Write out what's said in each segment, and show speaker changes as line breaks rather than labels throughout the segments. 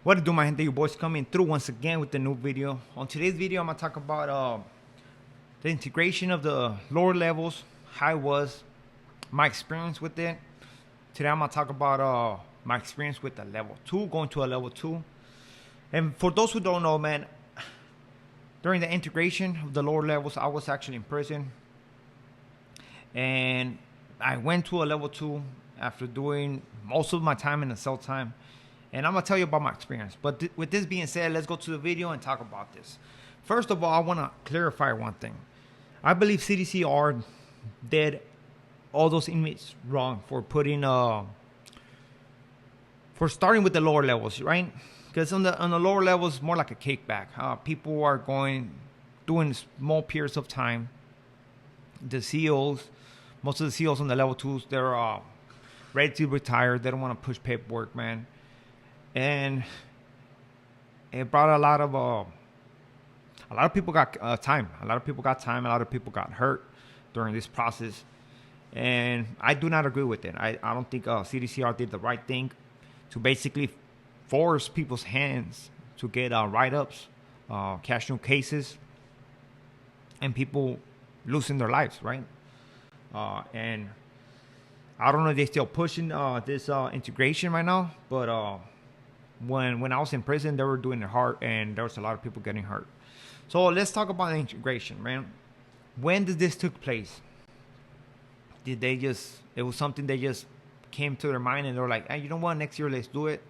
What to do, my gente? Your boys coming through once again with the new video. On today's video, I'm gonna talk about the integration of the lower levels, how it was, my experience with it. Today, I'm gonna talk about my experience with the level 2, going to a level 2. And for those who don't know, man, during the integration of the lower levels, I was actually in prison, and I went to a level 2 after doing most of my time in the cell time. And I'm gonna tell you about my experience. But with this being said, let's go to the video and talk about this. First of all, I want to clarify one thing. I believe CDCR did all those inmates wrong for putting for starting with the lower levels, right? Because on the lower levels, more like a kickback. People are doing small periods of time. The COs, most of the COs on the level 2s, they're ready to retire. They don't want to push paperwork, man. And it brought a lot of people got time. A lot of people got time. A lot of people got hurt during this process. And I do not agree with it. I don't think CDCR did the right thing to basically force people's hands to get write-ups, cash new cases, and people losing their lives, right? And I don't know if they're still pushing this integration right now, but when I was in prison, they were doing it hard, and there was a lot of people getting hurt. So let's talk about the integration, man. When did this took place? Did they just? It was something they just came to their mind, and they were like, "Hey, you know what? Next year, let's do it."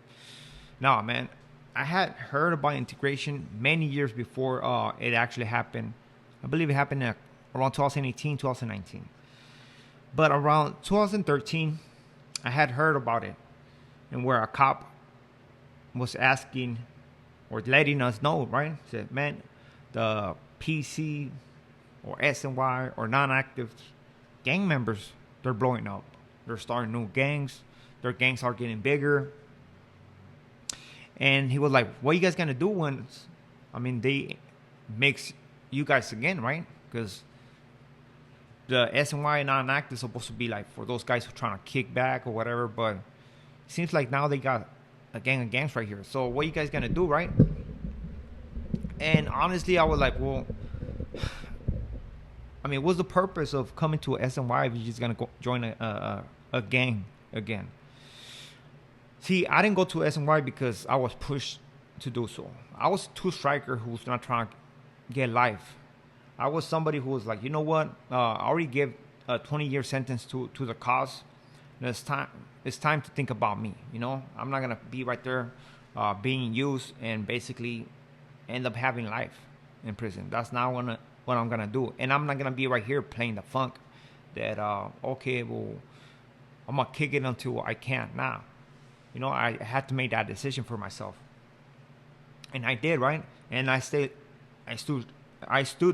No, man. I had heard about integration many years before it actually happened. I believe it happened around 2018, 2019. But around 2013, I had heard about it, and where a cop was asking or letting us know, right? Said, man, the PC or SNY or non-active gang members, they're blowing up. They're starting new gangs. Their gangs are getting bigger. And he was like, what are you guys going to do when, they mix you guys again, right? Because the SNY non-active is supposed to be like for those guys who are trying to kick back or whatever, but it seems like now they got a gang of gangs right here. So what are you guys gonna do, right? And honestly, I was like, well, what's the purpose of coming to a SNY if you're just gonna go join a gang again? See, I didn't go to SNY because I was pushed to do so. I was a two-striker who's not trying to get life. I was somebody who was like, you know what? I already gave a 20-year sentence to the cause. And it's time to think about me. You know, I'm not gonna be right there being used and basically end up having life in prison. That's not what I'm gonna do. And I'm not gonna be right here playing the funk that okay, well, I'm gonna kick it until I can't. Nah, you know, I had to make that decision for myself, and I did, right? And I stood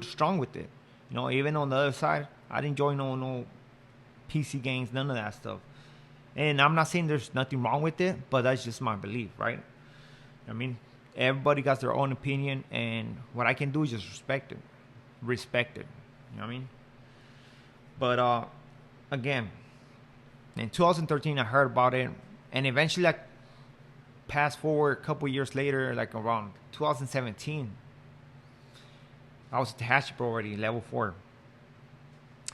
strong with it. You know, even on the other side, I didn't join no PC gangs, none of that stuff. And I'm not saying there's nothing wrong with it, but that's just my belief, right? Everybody got their own opinion, and what I can do is just respect it. You know what I mean? But again, in 2013, I heard about it, and eventually, like, fast forward a couple years later, like around 2017, I was attached already, level 4.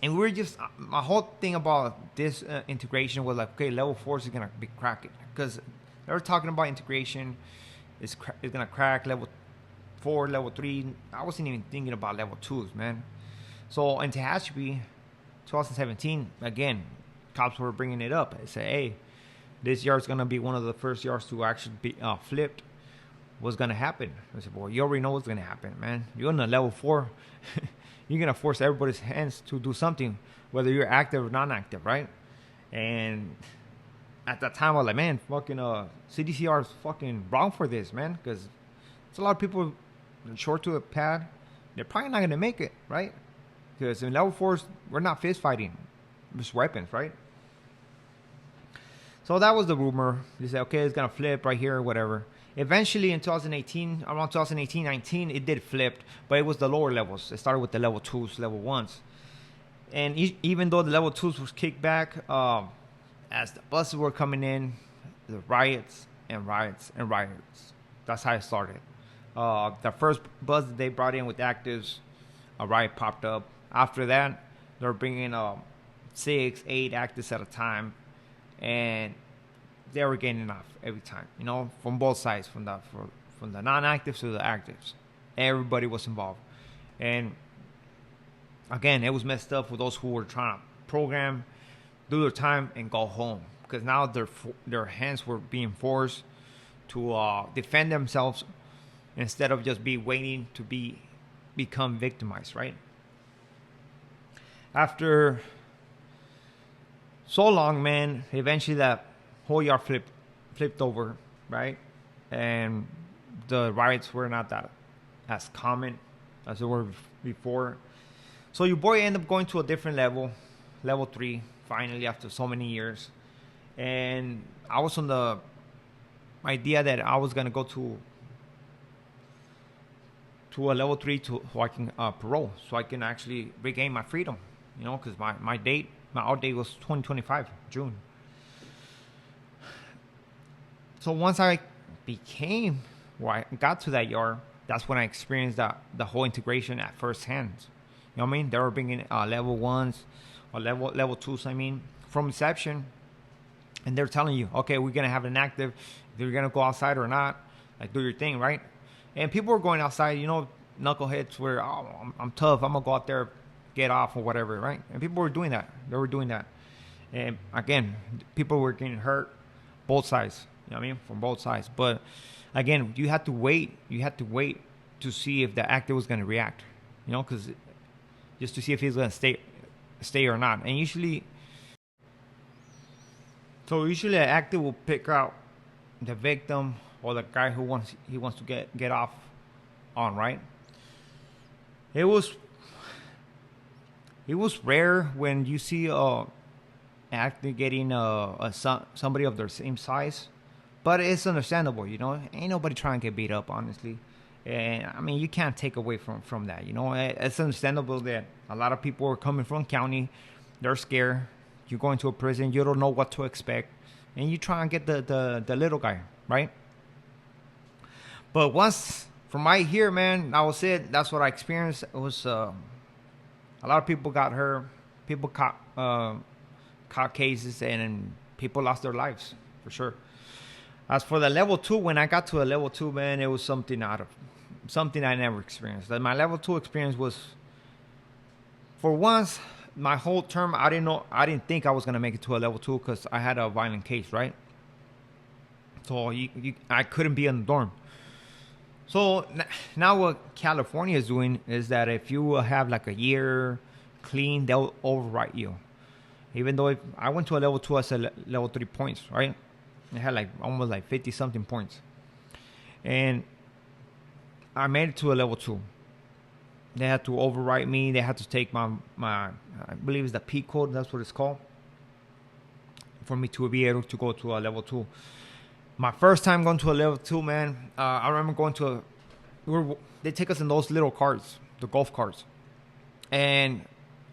And we were just, my whole thing about this integration was like, okay, level 4 is going to be cracking. Because they were talking about integration, it's going to crack level 4, level 3. I wasn't even thinking about level 2s, man. So in Tehachapi, 2017, again, cops were bringing it up. They said, hey, this yard's going to be one of the first yards to actually be flipped. What's going to happen? I said, well, you already know what's going to happen, man. You're on the level 4. You're going to force everybody's hands to do something, whether you're active or non-active, right? And at that time, I was like, man, fucking CDCR is fucking wrong for this, man, because it's a lot of people short to a pad. They're probably not going to make it, right? Because in level 4s, we're not fist fighting. Just weapons, right? So that was the rumor. They said, okay, it's going to flip right here or whatever. Eventually, in 2018, around 2018-19, it did flip, but it was the lower levels. It started with the level 2s, level 1s. And even though the level 2s was kicked back, as the buses were coming in, the riots and riots and riots. That's how it started. The first bus that they brought in with actives, a riot popped up. After that, they're bringing 6, 8 actives at a time, and they were getting enough every time. You know, from both sides, from the non-actives to the actives, everybody was involved. And again, it was messed up for those who were trying to program, do their time, and go home, because now their hands were being forced to defend themselves instead of just be waiting to become victimized, right? After so long, man, eventually that whole yard flipped over, right? And the riots were not that as common as they were before. So your boy ended up going to a different level 3, finally after so many years. And I was on the idea that I was gonna go to a level 3 so I can parole, so I can actually regain my freedom. You know, because my out date was 2025 June. So once I got to that yard, that's when I experienced the whole integration at first hand. You know what I mean? They were bringing level 1s or level 2s, I mean, from inception. And they're telling you, okay, we're going to have an active. If you're going to go outside or not, like, do your thing, right? And people were going outside, you know, knuckleheads were, oh, I'm tough. I'm going to go out there, get off or whatever, right? And people were doing that. They were doing that. And again, people were getting hurt, both sides. You know what I mean? From both sides. But again, you had to wait. You had to wait to see if the actor was going to react. You know, because just to see if he's going to stay or not. And usually an actor will pick out the victim or the guy who wants to get off on, right? It was rare when you see a actor getting somebody of their same size, but it's understandable, you know. Ain't nobody trying to get beat up, honestly. And I mean, you can't take away from that, you know. It's understandable that a lot of people are coming from county, they're scared. You're going to a prison, you don't know what to expect, and you try and get the little guy, right? But once from right here, man, that was it. That's what I experienced. It was a lot of people got hurt, people caught cases, and people lost their lives for sure. As for the level 2, when I got to a level 2, man, it was something I never experienced. My level 2 experience was, for once, my whole term, I didn't think I was gonna make it to a level 2 because I had a violent case, right? So I couldn't be in the dorm. So now what California is doing is that if you have like a year clean, they'll overwrite you. Even though if I went to a level 2, I said level 3 points, right? It had like almost like 50 something points, and I made it to a level 2. They had to overwrite me. They had to take my I believe it's the P code. That's what it's called, for me to be able to go to a level 2. My first time going to a level 2, man. I remember going to they take us in those little carts, the golf carts, and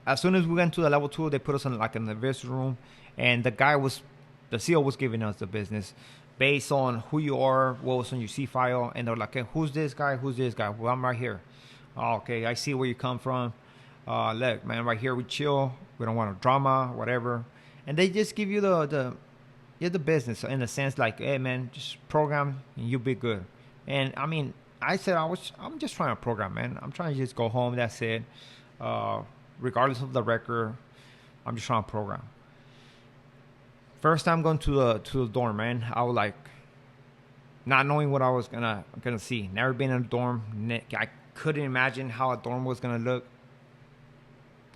as soon as we went to the level 2, they put us in like in the visitor room, and the CEO was giving us the business based on who you are, what was on your C file, and they're like, hey, who's this guy? Who's this guy? Well, I'm right here. Oh, okay, I see where you come from. Look, man, right here we chill. We don't want drama, whatever. And they just give you the business in the sense like, hey, man, just program and you'll be good. And I mean, I said I'm just trying to program, man. I'm trying to just go home. That's it. Regardless of the record, I'm just trying to program. First time going to the dorm, man, I was like, not knowing what I was gonna see. Never been in a dorm. I couldn't imagine how a dorm was gonna look.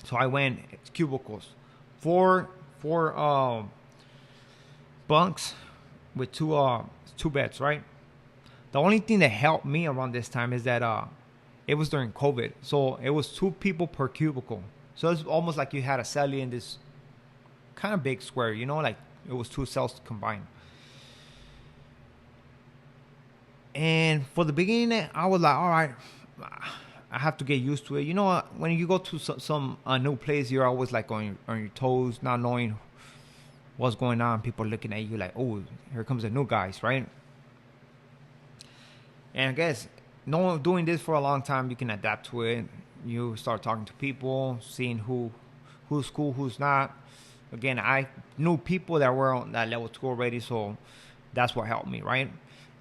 So I went. It's cubicles, four bunks with two beds, right? The only thing that helped me around this time is that it was during COVID, so it was 2 people per cubicle. So it's almost like you had a cell in this kind of big square, you know, like it was 2 cells combined. And for the beginning, I was like, all right, I have to get used to it. You know, when you go to some new place, you're always like on your toes, not knowing what's going on. People looking at you like, oh, here comes the new guys, right? And I guess no doing this for a long time, you can adapt to it. You start talking to people, seeing who's cool, who's not. Again, I knew people that were on that level 2 already, so that's what helped me, right?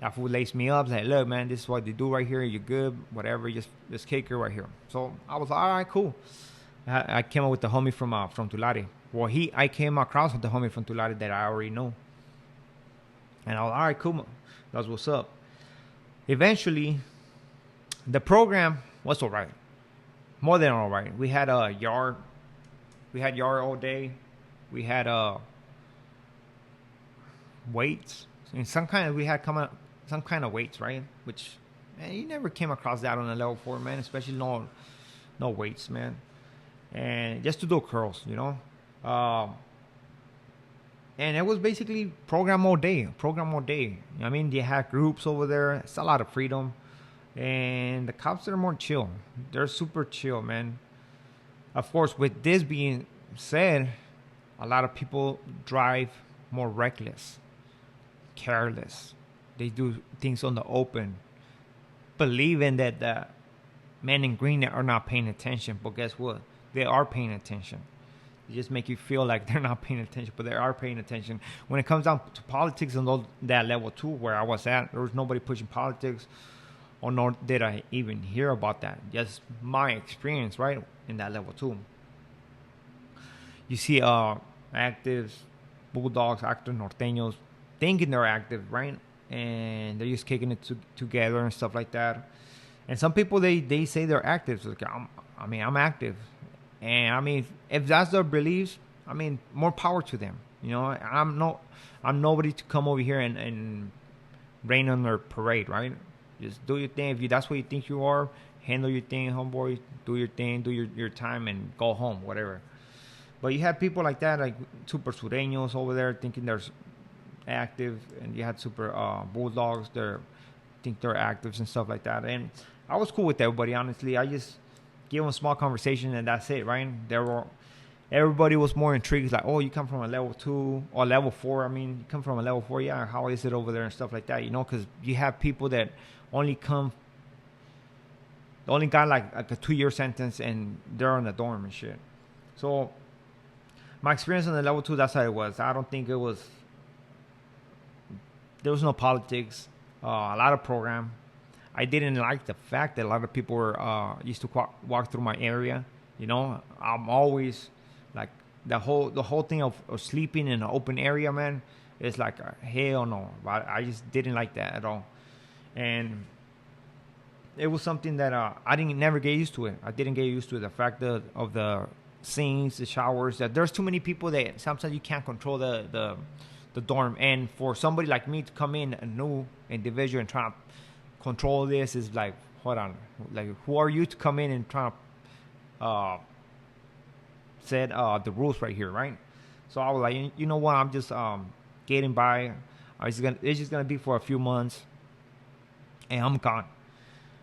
That fool laced me up, like, look, man, this is what they do right here. You're good, whatever. Just kick it right here. So I was like, all right, cool. I came up with the homie from Tulare. Well, I came across with the homie from Tulare that I already know, and I was all right, cool. That's what's up. Eventually, the program was all right, more than all right. We had a yard. We had yard all day. We had weights and we had some kind of weights, right? Which, man, you never came across that on a level 4, man. Especially no weights, man. And just to do curls, you know. And it was basically program all day. I mean, they had groups over there. It's a lot of freedom. And the cops are more chill. They're super chill, man. Of course, with this being said, a lot of people drive more reckless, careless. They do things on the open, believing that the men in green are not paying attention. But guess what? They are paying attention. They just make you feel like they're not paying attention, but they are paying attention. When it comes down to politics and that level 2 where I was at, there was nobody pushing politics, or nor did I even hear about that. Just my experience, right, in that level 2. You see actives, bulldogs, active norteños, thinking they're active, right? And they're just kicking it together and stuff like that. And some people, they say they're active. So like, I'm active. And I mean, if that's their beliefs, I mean, more power to them. You know, I'm nobody to come over here and rain on their parade, right? Just do your thing. If that's what you think you are, handle your thing, homeboy. Do your thing, do your time, and go home, whatever. But you have people like that, like super sureños over there, thinking they're active, and you had super bulldogs. Think they're actives and stuff like that. And I was cool with everybody, honestly. I just give them a small conversation, and that's it, right? Everybody was more intrigued, like, oh, you come from a level 2 or level 4. I mean, you come from a level 4, yeah. How is it over there and stuff like that, you know? Because you have people that only got like a 2-year sentence, and they're on the dorm and shit. So my experience on the level 2, that's how it was. I don't think there was no politics, a lot of program. I didn't like the fact that a lot of people were used to walk through my area. You know, I'm always like the whole thing of sleeping in an open area, man. It's like hell no. But I just didn't like that at all, and it was something that I didn't never get used to it. I didn't get used to it. The fact of the sinks, the showers. That there's too many people that sometimes you can't control the dorm, and for somebody like me to come in, a new individual, and try to control this is like, hold on, like, who are you to come in and try to set the rules right here, right? So I was like, you know what, I'm just getting by. It's just gonna be for a few months, and I'm gone.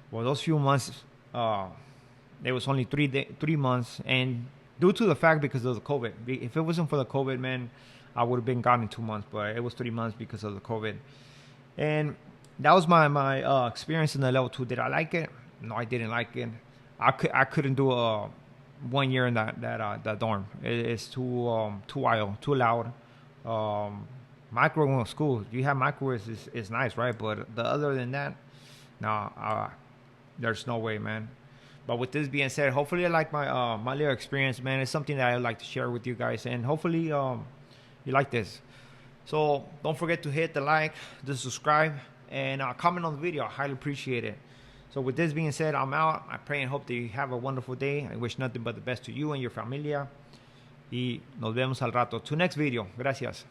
Well, those few months, it was only 3 months, and due to the fact because of the COVID. If it wasn't for the COVID, man, I would have been gone in 2 months, but it was 3 months because of the COVID. And that was my experience in the level 2. Did I like it? No, I didn't like it. I couldn't do 1 year in that dorm. It's too wild, too loud. Microwave school, you have microwaves is nice, right? But other than that, no, there's no way, man. But with this being said, hopefully I like my little experience, man. It's something that I like to share with you guys, and hopefully you like this. So don't forget to hit the like, the subscribe, and comment on the video. I highly appreciate it. So with this being said, I'm out. I pray and hope that you have a wonderful day. I wish nothing but the best to you and your familia. Y nos vemos al rato. To next video. Gracias.